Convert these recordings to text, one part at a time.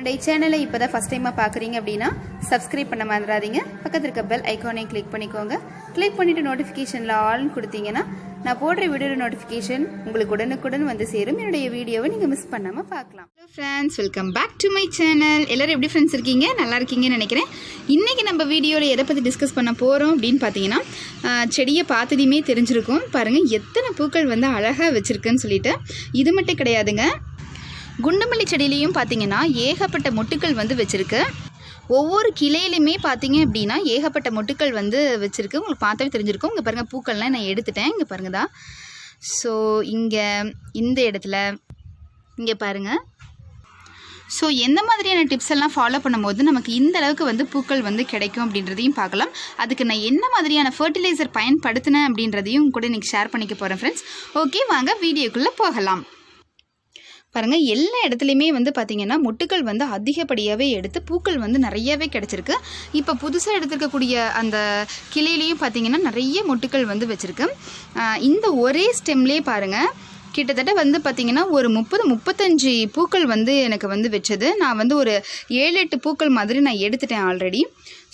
என்னுடைய சேனலை இப்போ தான் ஃபஸ்ட் டைமாக பார்க்குறீங்க அப்படின்னா சப்ஸ்கிரைப் பண்ண மறந்துடாதீங்க. பக்கத்தில் இருக்க பெல் ஐக்கானையும் கிளிக் பண்ணிக்கோங்க. கிளிக் பண்ணிவிட்டு நோட்டிஃபிகேஷனில் ஆல்னு கொடுத்தீங்கன்னா நான் போடுற வீடியோ நோட்டிஃபிகேஷன் உங்களுக்கு உடனுக்குடன் வந்து சேரும். என்னுடைய வீடியோவை நீங்கள் மிஸ் பண்ணாமல் பார்க்கலாம். Hello friends, welcome back to my channel. எல்லோரும் எப்படி ஃப்ரெண்ட்ஸ் இருக்கீங்க? நல்லா இருக்கீங்கன்னு நினைக்கிறேன். இன்றைக்கி நம்ம வீடியோவில் எதை பற்றி டிஸ்கஸ் பண்ண போகிறோம் அப்படின்னு பார்த்தீங்கன்னா, செடியை பார்த்ததையுமே தெரிஞ்சிருக்கும். பாருங்கள் எத்தனை பூக்கள் வந்து அழகாக வச்சுருக்குன்னு சொல்லிட்டு. இது மட்டும் கிடையாதுங்க, குண்டுமல்லி செடியிலையும் பார்த்தீங்கன்னா ஏகப்பட்ட மொட்டுக்கள் வந்து வச்சுருக்கு. ஒவ்வொரு கிளையிலுமே பார்த்தீங்க அப்படின்னா ஏகப்பட்ட மொட்டுக்கள் வந்து வச்சுருக்கு. உங்களுக்கு பார்த்தாவே தெரிஞ்சிருக்கும். இங்கே பாருங்கள், பூக்கள்லாம் நான் எடுத்துட்டேன். இங்கே பாருங்கள் தான். ஸோ இங்கே இந்த இடத்துல இங்கே பாருங்கள். ஸோ எந்த மாதிரியான டிப்ஸ் எல்லாம் ஃபாலோ பண்ணும்போது நமக்கு இந்த அளவுக்கு வந்து பூக்கள் வந்து கிடைக்கும் அப்படின்றதையும் பார்க்கலாம். அதுக்கு நான் என்ன மாதிரியான ஃபர்டிலைசர் பயன்படுத்தினேன் அப்படின்றதையும் கூட இன்றைக்கி ஷேர் பண்ணிக்க போகிறேன் ஃப்ரெண்ட்ஸ். ஓகே, வாங்க வீடியோக்குள்ளே போகலாம். பாருங்கள், எல்லா இடத்துலையுமே வந்து பார்த்திங்கன்னா மொட்டுக்கள் வந்து அதிகப்படியாகவே எடுத்து பூக்கள் வந்து நிறையவே கிடச்சிருக்கு. இப்போ புதுசாக எடுத்துருக்கக்கூடிய அந்த கிளையிலையும் பார்த்திங்கன்னா நிறைய மொட்டுக்கள் வந்து வச்சுருக்கு. இந்த ஒரே ஸ்டெம்லேயே பாருங்கள், கிட்டத்தட்ட வந்து பார்த்திங்கன்னா ஒரு 30-35 பூக்கள் வந்து எனக்கு வந்து வச்சது. நான் வந்து ஒரு 7-8 பூக்கள் மாதிரி நான் எடுத்துட்டேன் ஆல்ரெடி.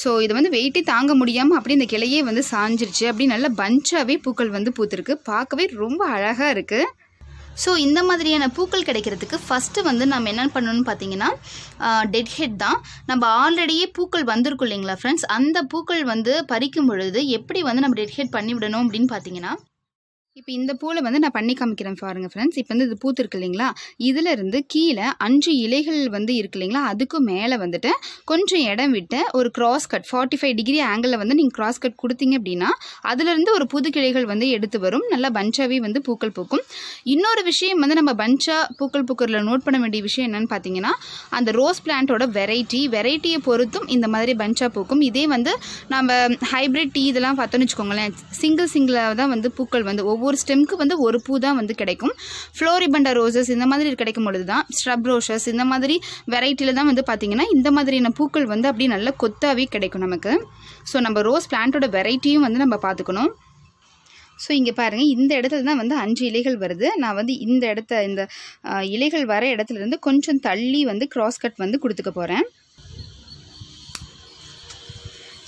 ஸோ இது வந்து வெயிட்டே தாங்க முடியாமல் அப்படி இந்த கிளையே வந்து சாஞ்சிருச்சு. அப்படி நல்ல பஞ்சாகவே பூக்கள் வந்து பூத்துருக்கு. பார்க்கவே ரொம்ப அழகாக இருக்குது. ஸோ இந்த மாதிரியான பூக்கள் கிடைக்கிறதுக்கு ஃபஸ்ட்டு வந்து நம்ம என்ன பண்ணணும்னு பார்த்தீங்கன்னா, டெட்ஹெட் தான். நம்ம ஆல்ரெடியே பூக்கள் வந்திருக்கும் இல்லைங்களா ஃப்ரெண்ட்ஸ், அந்த பூக்கள் வந்து பறிக்கும் பொழுது எப்படி வந்து நம்ம டெட்ஹெட் பண்ணி விடணும் அப்படின்னு பார்த்தீங்கன்னா, இப்போ இந்த பூவில் வந்து நான் பண்ணி காமிக்கிறேன் பாருங்கள் ஃப்ரெண்ட்ஸ். இப்போ வந்து இது பூத்து இருக்கு இல்லைங்களா, இதிலிருந்து கீழே 5 இலைகள் வந்து இருக்கு இல்லைங்களா, அதுக்கும் மேலே வந்துட்டு கொஞ்சம் இடம் விட்டு ஒரு கிராஸ் கட் 45 டிகிரி ஆங்கிளில் வந்து நீங்கள் கிராஸ் கட் கொடுத்தீங்க அப்படின்னா அதுலேருந்து ஒரு புது கிளைகள் வந்து எடுத்து வரும். நல்லா பஞ்சாகவே வந்து பூக்கள் பூக்கும். இன்னொரு விஷயம் வந்து நம்ம பஞ்சாக பூக்கள் பூக்கிறதுல நோட் பண்ண வேண்டிய விஷயம் என்னென்னு பார்த்தீங்கன்னா, அந்த ரோஸ் பிளான்ட்டோட வெரைட்டியை பொறுத்தும் இந்த மாதிரி பஞ்சாக பூக்கும். இதே வந்து நம்ம ஹைப்ரிட் டீ இதெல்லாம் பார்த்தோன்னு வச்சுக்கோங்களேன், சிங்கிளாக தான் வந்து பூக்கள் வந்து ஒவ்வொரு ஸ்டெம்க்கு வந்து ஒரு பூ தான் வந்து கிடைக்கும். ஃப்ளோரிபண்டா ரோசஸ் இந்த மாதிரி கிடைக்கும் பொழுது தான், ஸ்ட்ரப் ரோசஸ் இந்த மாதிரி வெரைட்டியில் தான் வந்து பார்த்திங்கன்னா இந்த மாதிரியான பூக்கள் வந்து அப்படியே நல்ல கொத்தாவே கிடைக்கும் நமக்கு. ஸோ நம்ம ரோஸ் பிளான்ட்டோட வெரைட்டியும் வந்து நம்ம பார்த்துக்கணும். ஸோ இங்கே பாருங்கள், இந்த இடத்துல தான் வந்து 5 இலைகள் வருது. நான் வந்து இந்த இலைகள் வர இடத்துலேருந்து கொஞ்சம் தள்ளி வந்து கிராஸ் கட் வந்து கொடுத்துக்க போகிறேன்.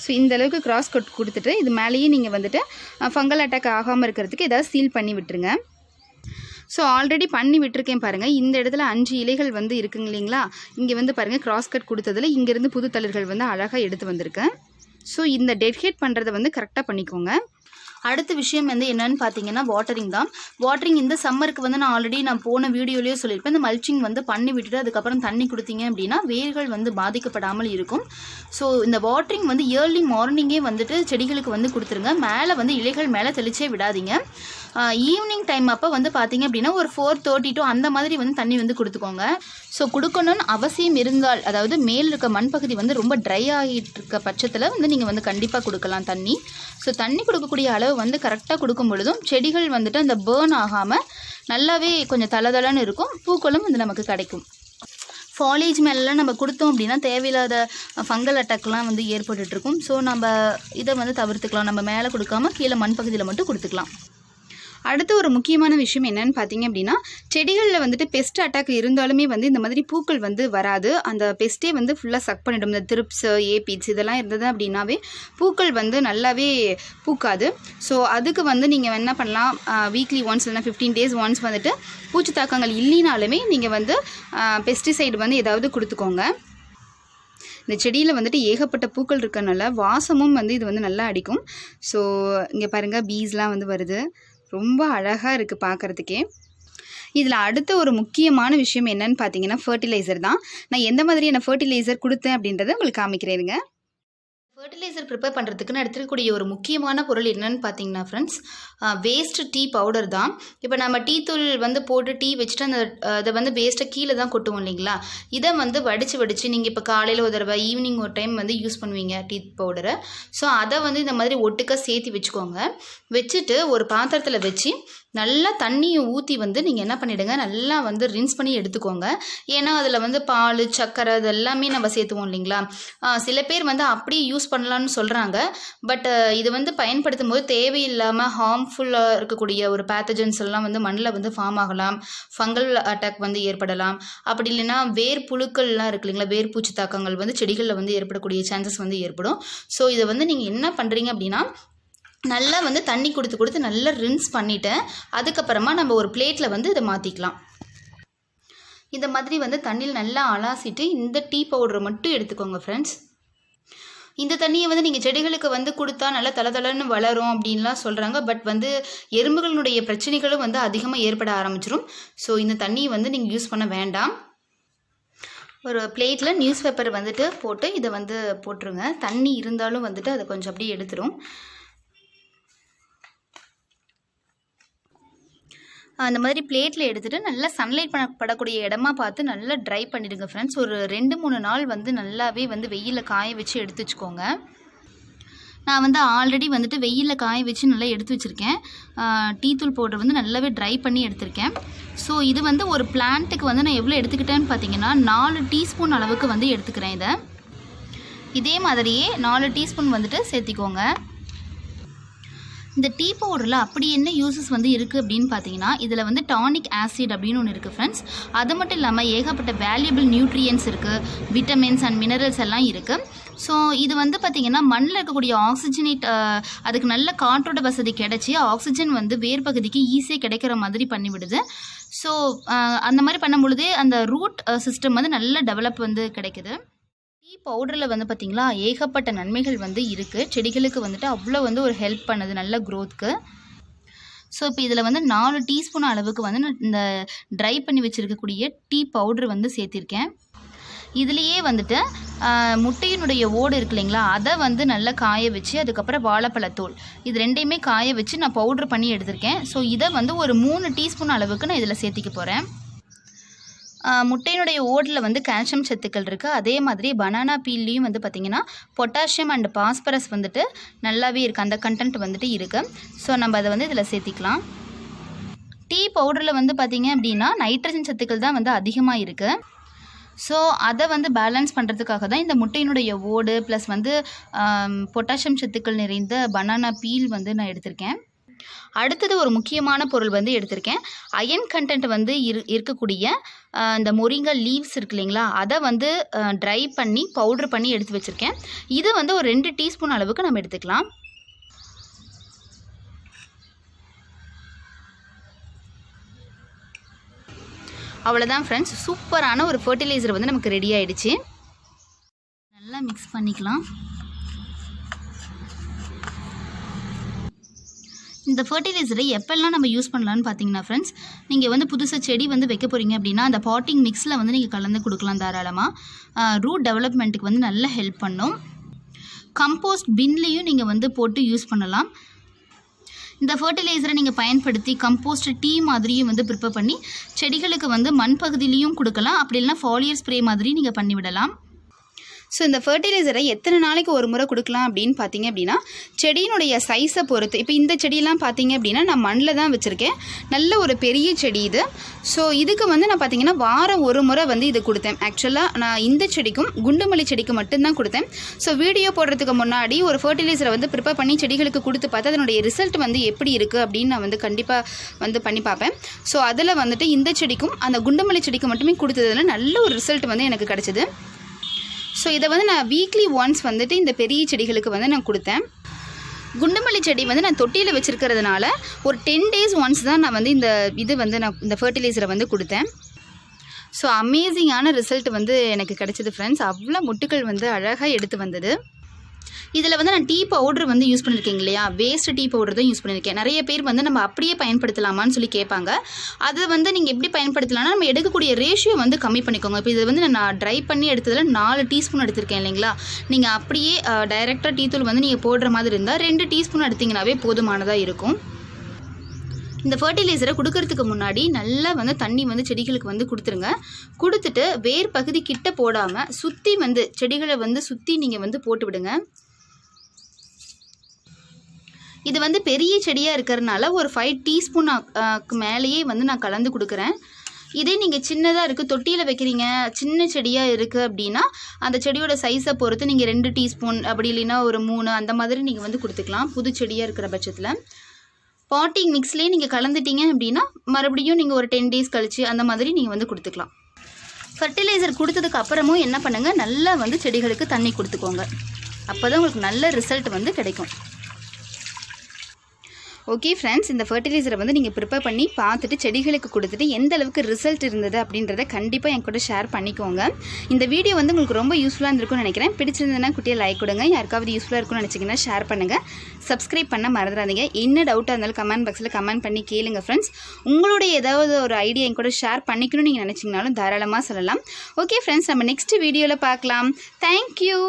ஸோ இந்த அளவுக்கு கிராஸ் கட் கொடுத்துட்டு இது மேலேயே நீங்கள் வந்துட்டு ஃபங்கல் அட்டாக் ஆகாமல் இருக்கிறதுக்கு ஏதாவது சீல் பண்ணி விட்டுருங்க. ஸோ ஆல்ரெடி பண்ணி விட்டுருக்கேன் பாருங்கள். இந்த இடத்துல 5 இலைகள் வந்து இருக்குங்க இல்லைங்களா, இங்கே வந்து பாருங்கள் கிராஸ் கட் கொடுத்ததில் இங்கேருந்து புது தளிர்கள் வந்து அழகாக எடுத்து வந்திருக்கேன். ஸோ இந்த டெட்ஹெட் பண்ணுறதை வந்து கரெக்டாக பண்ணிக்கோங்க. அடுத்த விஷயம் வந்து என்னன்னு பார்த்தீங்கன்னா, வாட்டரிங் தான். வாட்டரிங் இந்த சம்மருக்கு வந்து நான் ஆல்ரெடி போன வீடியோலேயே சொல்லியிருப்பேன். இந்த மல்ச்சிங் வந்து பண்ணி விட்டுட்டு அதுக்கப்புறம் தண்ணி கொடுத்தீங்க அப்படின்னா வேர்கள் வந்து பாதிக்கப்படாமல் இருக்கும். ஸோ இந்த வாட்டரிங் வந்து ஏர்லி மார்னிங்கே வந்துட்டு செடிகளுக்கு வந்து கொடுத்துருங்க. மேலே வந்து இலைகள் மேலே தெளிச்சே விடாதீங்க. ஈவினிங் டைம் அப்போ வந்து பார்த்தீங்க அப்படின்னா ஒரு 4:32 அந்த மாதிரி வந்து தண்ணி வந்து கொடுத்துக்கோங்க. ஸோ கொடுக்கணும்னு அவசியம் இருந்தால், அதாவது மேல் இருக்க மண் பகுதி வந்து ரொம்ப ட்ரை ஆகிட்டு இருக்க பட்சத்தில் வந்து நீங்கள் வந்து கண்டிப்பாக கொடுக்கலாம் தண்ணி. ஸோ தண்ணி கொடுக்கக்கூடிய அளவு வந்து கரெக்டாக கொடுக்கும் பொழுதும் செடிகள் வந்துட்டு அந்த பேர்ன் ஆகாமல் நல்லாவே கொஞ்சம் தளதளன்னு இருக்கும். பூக்களும் வந்து நமக்கு கிடைக்கும். ஃபாலேஜ் மேலெலாம் நம்ம கொடுத்தோம் அப்படின்னா தேவையில்லாத ஃபங்கல் அட்டாக்லாம் வந்து ஏற்பட்டுருக்கும். ஸோ நம்ம இதை வந்து தவிர்த்துக்கலாம். நம்ம மேலே கொடுக்காமல் கீழே மண் பகுதியில் மட்டும் கொடுத்துக்கலாம். அடுத்து ஒரு முக்கியமான விஷயம் என்னன்னு பார்த்தீங்க அப்படின்னா, செடிகளில் வந்துட்டு பெஸ்ட் அட்டாக் இருந்தாலுமே வந்து இந்த மாதிரி பூக்கள் வந்து வராது. அந்த பெஸ்ட்டே வந்து ஃபுல்லாக சக் பண்ணிடும். இந்த த்ரிப்ஸ், ஏபிட்ஸ் இதெல்லாம் இருந்தது அப்படின்னாவே பூக்கள் வந்து நல்லாவே பூக்காது. ஸோ அதுக்கு வந்து நீங்கள் என்ன பண்ணலாம், வீக்லி ஒன்ஸ் இல்லைனா 15 days ஒன்ஸ் வந்துட்டு பூச்சி தாக்கங்கள் இல்லைனாலுமே நீங்கள் வந்து பெஸ்டிசைடு வந்து ஏதாவது கொடுத்துக்கோங்க. இந்த செடியில் வந்துட்டு ஏகப்பட்ட பூக்கள் இருக்கனால வாசமும் வந்து இது வந்து நல்லா அடிக்கும். ஸோ இங்கே பாருங்கள், பீஸ்லாம் வந்து வருது. ரொம்ப அழகாக இருக்குது பார்க்குறதுக்கே. இதில் அடுத்த ஒரு முக்கியமான விஷயம் என்னன்னு பார்த்தீங்கன்னா, ஃபர்டிலைசர் தான். நான் எந்த மாதிரியான ஃபர்டிலைசர் கொடுத்தேன் அப்படின்றத உங்களுக்கு காமிக்கிறேங்க. ஃபர்டிலைசர் ப்ரிப்பேர் பண்ணுறதுக்கு நான் எடுத்துக்கக்கூடிய ஒரு முக்கியமான பொருள் என்னென்னு பார்த்தீங்கன்னா ஃப்ரெண்ட்ஸ், வேஸ்ட் டீ பவுடர் தான். இப்போ நம்ம டீ தூள் வந்து போட்டு டீ வச்சுட்டு அதை வந்து வேஸ்ட்டை கீழே தான் கொட்டுவோம் இல்லைங்களா, இதை வந்து வடித்து நீங்கள் இப்போ காலையில் ஒரு தடவை ஈவினிங் ஒரு டைம் வந்து யூஸ் பண்ணுவீங்க டீ பவுடரை. ஸோ அதை வந்து இந்த மாதிரி ஒட்டுக்காக சேர்த்து வச்சுக்கோங்க. வச்சுட்டு ஒரு பாத்திரத்தில் வச்சு நல்லா தண்ணியை ஊற்றி வந்து நீங்கள் என்ன பண்ணிவிடுங்க, நல்லா வந்து ரின்ஸ் பண்ணி எடுத்துக்கோங்க. ஏன்னா அதில் வந்து பால், சர்க்கரை இது எல்லாமே நம்ம சேர்த்துவோம் இல்லைங்களா. சில பேர் வந்து அப்படியே யூஸ் பண்ணலான்னு சொல்கிறாங்க. பட் இது வந்து பயன்படுத்தும் போது தேவையில்லாமல் ஹார்ம்ஃபுல்லாக இருக்கக்கூடிய ஒரு பேத்தஜன்ஸ் எல்லாம் வந்து மண்ணில் வந்து ஃபார்ம் ஆகலாம். ஃபங்கல் அட்டாக் வந்து ஏற்படலாம். அப்படி இல்லைன்னா வேர் புழுக்கள்லாம் இருக்கு இல்லைங்களா, வேர் பூச்சி தாக்கங்கள் வந்து செடிகளில் வந்து ஏற்படக்கூடிய சான்சஸ் வந்து ஏற்படும். ஸோ இதை வந்து நீங்கள் என்ன பண்ணுறீங்க அப்படின்னா, நல்லா வந்து தண்ணி கொடுத்து நல்லா ரின்ஸ் பண்ணிவிட்டேன். அதுக்கப்புறமா நம்ம ஒரு பிளேட்டில் வந்து இதை மாற்றிக்கலாம். இந்த மாதிரி வந்து தண்ணியில் நல்லா அலாசிட்டு இந்த டீ பவுடரை மட்டும் எடுத்துக்கோங்க ஃப்ரெண்ட்ஸ். இந்த தண்ணியை வந்து நீங்கள் செடிகளுக்கு வந்து கொடுத்தா நல்லா தளதளன்னு வளரும் அப்படின்லாம் சொல்கிறாங்க. பட் வந்து எறும்புகளுடைய பிரச்சனைகளும் வந்து அதிகமாக ஏற்பட ஆரம்பிச்சிடும். ஸோ இந்த தண்ணியை வந்து நீங்கள் யூஸ் பண்ண வேண்டாம். ஒரு பிளேட்டில் நியூஸ் பேப்பர் வந்துட்டு போட்டு இதை வந்து போட்டுருங்க. தண்ணி இருந்தாலும் வந்துட்டு அதை கொஞ்சம் அப்படியே எடுத்துரும். அந்த மாதிரி பிளேட்டில் எடுத்துகிட்டு நல்லா சன்லைட் படக்கூடிய இடமா பார்த்து நல்லா ட்ரை பண்ணிவிடுங்க ஃப்ரெண்ட்ஸ். ஒரு 2-3 நாள் வந்து நல்லாவே வந்து வெயிலில் காய வச்சு எடுத்து வச்சுக்கோங்க. நான் வந்து ஆல்ரெடி வந்துட்டு வெயிலில் காய வச்சு நல்லா எடுத்து வச்சுருக்கேன். டீ தூள் பவுடர் வந்து நல்லாவே ட்ரை பண்ணி எடுத்திருக்கேன். ஸோ இது வந்து ஒரு பிளான்ட்டுக்கு வந்து நான் எவ்வளோ எடுத்துக்கிட்டேன்னு பார்த்தீங்கன்னா 4 டீஸ்பூன் அளவுக்கு வந்து எடுத்துக்கிறேன். இதே மாதிரியே 4 டீஸ்பூன் வந்துட்டு சேர்த்திக்கோங்க. இந்த டீ பவுடரில் அப்படி என்ன யூசஸ் வந்து இருக்குது அப்படின்னு பார்த்தீங்கன்னா, இதில் வந்து டானிக் ஆசிட் அப்படின்னு ஒன்று இருக்குது ஃப்ரெண்ட்ஸ். அது மட்டும் இல்லாமல் ஏகப்பட்ட வேல்யூபிள் நியூட்ரியன்ஸ் இருக்குது, விட்டமின்ஸ் அண்ட் மினரல்ஸ் எல்லாம் இருக்குது. ஸோ இது வந்து பார்த்திங்கன்னா மண்ணில் இருக்கக்கூடிய ஆக்சிஜனேட் அதுக்கு நல்ல காற்றோட வசதி கிடைச்சி ஆக்சிஜன் வந்து வேர் பகுதிக்கு ஈஸியாக கிடைக்கிற மாதிரி பண்ணிவிடுது. ஸோ அந்த மாதிரி பண்ணும் பொழுதே அந்த ரூட் சிஸ்டம் வந்து நல்ல டெவலப் வந்து கிடைக்குது. டீ பவுடரில் வந்து பார்த்திங்களா ஏகப்பட்ட நன்மைகள் வந்து இருக்குது. செடிகளுக்கு வந்துட்டு அவ்வளோ வந்து ஒரு ஹெல்ப் பண்ணுது நல்ல க்ரோத்துக்கு. ஸோ இப்போ இதில் வந்து 4 டீஸ்பூன் அளவுக்கு வந்து நான் இந்த ட்ரை பண்ணி வச்சுருக்கக்கூடிய டீ பவுட்ரு வந்து சேர்த்திருக்கேன். இதுலேயே வந்துட்டு முட்டையினுடைய ஓடு இருக்கு இல்லைங்களா, அதை வந்து நல்லா காய வச்சு அதுக்கப்புறம் வாழைப்பழத்தோல் இது ரெண்டையுமே காய வச்சு நான் பவுட்ரு பண்ணி எடுத்திருக்கேன். ஸோ இதை வந்து ஒரு 3 டீஸ்பூன் அளவுக்கு நான் இதில் சேர்த்திக்க போகிறேன். முட்டையினுடைய ஓடில் வந்து கால்சியம் சத்துக்கள் இருக்குது. அதே மாதிரி பனானா பீல்லையும் வந்து பார்த்திங்கன்னா பொட்டாசியம் அண்ட் பாஸ்பரஸ் வந்துட்டு நல்லாவே இருக்குது, அந்த கண்டென்ட் வந்துட்டு இருக்குது. ஸோ நம்ம அதை வந்து இதில் சேர்த்திக்கலாம். டீ பவுடரில் வந்து பார்த்திங்க அப்படின்னா நைட்ரஜன் சத்துக்கள் தான் வந்து அதிகமாக இருக்குது. ஸோ அதை வந்து பேலன்ஸ் பண்ணுறதுக்காக தான் இந்த முட்டையினுடைய ஓடு ப்ளஸ் வந்து பொட்டாசியம் சத்துக்கள் நிறைந்த பனானா பீல் வந்து நான் எடுத்திருக்கேன். அடுத்தது ஒரு முக்கியமான பொருள் வந்து எடுத்திருக்கேன். அயன் கண்டென்ட் வந்து இருக்கக்கூடிய இந்த மொரிங்கா லீவ்ஸ் இருக்கு இல்லைங்களா, அதை வந்து ட்ரை பண்ணி பவுட்ரு பண்ணி எடுத்து வச்சுருக்கேன். இது வந்து ஒரு 2 டீஸ்பூன் அளவுக்கு நம்ம எடுத்துக்கலாம். அவ்வளோதான் ஃப்ரெண்ட்ஸ், சூப்பரான ஒரு ஃபர்டிலைசர் வந்து நமக்கு ரெடி ஆகிடுச்சு. நல்லா மிக்ஸ் பண்ணிக்கலாம். இந்த ஃபர்டிலைசரை எப்போல்லாம் நம்ம யூஸ் பண்ணலான்னு பார்த்தீங்கன்னா ஃப்ரெண்ட்ஸ், நீங்கள் வந்து புதுசாக செடி வந்து வைக்க போகிறீங்க அப்படின்னா அந்த பாட்டிங் மிக்ஸில் வந்து நீங்கள் கலந்து கொடுக்கலாம் தாராளமாக. ரூட் டெவலப்மெண்ட்டுக்கு வந்து நல்லா ஹெல்ப் பண்ணும். கம்போஸ்ட் பின்லேயும் நீங்கள் வந்து போட்டு யூஸ் பண்ணலாம். இந்த ஃபர்டிலைசரை நீங்கள் பயன்படுத்தி கம்போஸ்ட் டீ மாதிரியும் வந்து ப்ரிப்பேர் பண்ணி செடிகளுக்கு வந்து மண் பகுதியிலையும் கொடுக்கலாம். அப்படி இல்லைனா ஃபாலியர் ஸ்ப்ரே மாதிரி நீங்கள் பண்ணிவிடலாம். ஸோ இந்த ஃபர்டிலைசரை எத்தனை நாளைக்கு ஒரு முறை கொடுக்கலாம் அப்படின்னு பார்த்தீங்க அப்படின்னா செடியினுடைய சைஸை பொறுத்து. இப்போ இந்த செடியெல்லாம் பார்த்தீங்க அப்படின்னா நான் மண்ணில் தான் வச்சுருக்கேன், நல்ல ஒரு பெரிய செடி இது. ஸோ இதுக்கு வந்து நான் பார்த்தீங்கன்னா வாரம் ஒரு முறை வந்து இது கொடுத்தேன். ஆக்சுவலாக நான் இந்த செடிக்கும் குண்டுமல்லி செடிக்கு மட்டும்தான் கொடுத்தேன். ஸோ வீடியோ போடுறதுக்கு முன்னாடி ஒரு ஃபர்டிலைசரை வந்து ப்ரிப்பேர் பண்ணி செடிகளுக்கு கொடுத்து பார்த்து அதனுடைய ரிசல்ட் வந்து எப்படி இருக்குது அப்படின்னு நான் வந்து கண்டிப்பாக வந்து பண்ணி பார்ப்பேன். ஸோ அதில் வந்துட்டு இந்த செடிக்கும் அந்த குண்டுமல்லி செடிக்கு மட்டுமே கொடுத்ததில் நல்ல ஒரு ரிசல்ட் வந்து எனக்கு கிடச்சிது. ஸோ இதை வந்து நான் வீக்லி ஒன்ஸ் வந்துட்டு இந்த பெரிய செடிகளுக்கு வந்து நான் கொடுத்தேன். குண்டுமல்லி செடி வந்து நான் தொட்டியில் வச்சுருக்கிறதுனால ஒரு 10 days ஒன்ஸ் தான் நான் வந்து நான் இந்த ஃபர்டிலைசரை வந்து கொடுத்தேன். ஸோ அமேசிங்கான ரிசல்ட் வந்து எனக்கு கிடச்சிது ஃப்ரெண்ட்ஸ். அவ்வளோ முட்டுக்கள் வந்து அழகாக எடுத்து வந்தது. இதில் வந்து நான் டீ பவுட்ரு வந்து யூஸ் பண்ணியிருக்கேன் இல்லையா, வேஸ்ட் டீ பவுடர் தான் யூஸ் பண்ணியிருக்கேன். நிறைய பேர் வந்து நம்ம அப்படியே பயன்படுத்தலாமான்னு சொல்லி கேட்பாங்க. அது வந்து நீங்கள் எப்படி பயன்படுத்தலாம்னா நம்ம எடுக்கக்கூடிய ரேஷியோ வந்து கம்மி பண்ணிக்கோங்க. இப்போ இது வந்து நான் ட்ரை பண்ணி எடுத்ததில் 4 டீஸ்பூன் எடுத்திருக்கேன் இல்லைங்களா. நீங்கள் அப்படியே டைரெக்டாக டீ தூள் வந்து நீங்கள் போடுற மாதிரி இருந்தால் 2 டீஸ்பூன் எடுத்திங்கனாவே போதுமானதாக இருக்கும். இந்த ஃபர்டிலைசரை கொடுக்கறதுக்கு முன்னாடி நல்லா வந்து தண்ணி வந்து செடிகளுக்கு வந்து கொடுத்துருங்க. கொடுத்துட்டு வேர் பகுதி கிட்ட போடாமல் சுற்றி வந்து செடிகளை வந்து சுற்றி நீங்கள் வந்து போட்டு விடுங்க. இது வந்து பெரிய செடியாக இருக்கிறதுனால ஒரு 5 டீஸ்பூனுக்கு மேலேயே வந்து நான் கலந்து கொடுக்குறேன். இதே நீங்கள் சின்னதாக இருக்குது, தொட்டியில் வைக்கிறீங்க, சின்ன செடியாக இருக்குது அப்படின்னா அந்த செடியோட சைஸை பொறுத்து நீங்கள் 2 டீஸ்பூன் அப்படி இல்லைன்னா ஒரு 3 அந்த மாதிரி நீங்கள் வந்து கொடுத்துக்கலாம். புது செடியாக இருக்கிற பட்சத்தில் பாட்டிங் மிக்ஸ்லேயே நீங்கள் கலந்துட்டீங்க அப்படின்னா மறுபடியும் நீங்கள் ஒரு 10 டேஸ் கழிச்சு அந்த மாதிரி நீங்கள் வந்து கொடுத்துக்கலாம். ஃபர்டிலைசர் கொடுத்ததுக்கு அப்புறமும் என்ன பண்ணுங்கள், நல்லா வந்து செடிகளுக்கு தண்ணி கொடுத்துக்கோங்க. அப்போ தான் உங்களுக்கு நல்ல ரிசல்ட் வந்து கிடைக்கும். ஓகே ஃப்ரெண்ட்ஸ், இந்த ஃபர்டிலைசரை வந்து நீங்கள் ப்ரிப்பேர் பண்ணி பார்த்துட்டு செடிகளுக்கு கொடுத்துட்டு எந்த அளவுக்கு ரிசல்ட் இருந்தது அப்படின்றத கண்டிப்பாக என் கூட ஷேர் பண்ணிக்கோங்க. இந்த வீடியோ வந்து உங்களுக்கு ரொம்ப யூஸ்ஃபுல்லாக இருந்திருக்கும்னு நினைக்கிறேன். பிடிச்சிருந்ததுன்னா குட்டியை லைக் கொடுங்க. யாருக்காவது யூஸ்ஃபுல்லாக இருக்கும்னு நினச்சிங்கன்னா ஷேர் பண்ணுங்கள். சப்ஸ்கிரைப் பண்ண மறந்துடாதீங்க. என்ன டவுட்டாக இருந்தாலும் கமெண்ட் பாக்ஸில் கமெண்ட் பண்ணி கேளுங்க ஃப்ரெண்ட்ஸ். உங்களுடைய ஏதாவது ஒரு ஐடியா என் கூட ஷேர் பண்ணிக்கணும்னு நீங்கள் நினச்சிங்கனாலும் தாராளமாக சொல்லலாம். ஓகே ஃப்ரெண்ட்ஸ், நம்ம நெக்ஸ்ட் வீடியோவில் பார்க்கலாம். தேங்க்யூ.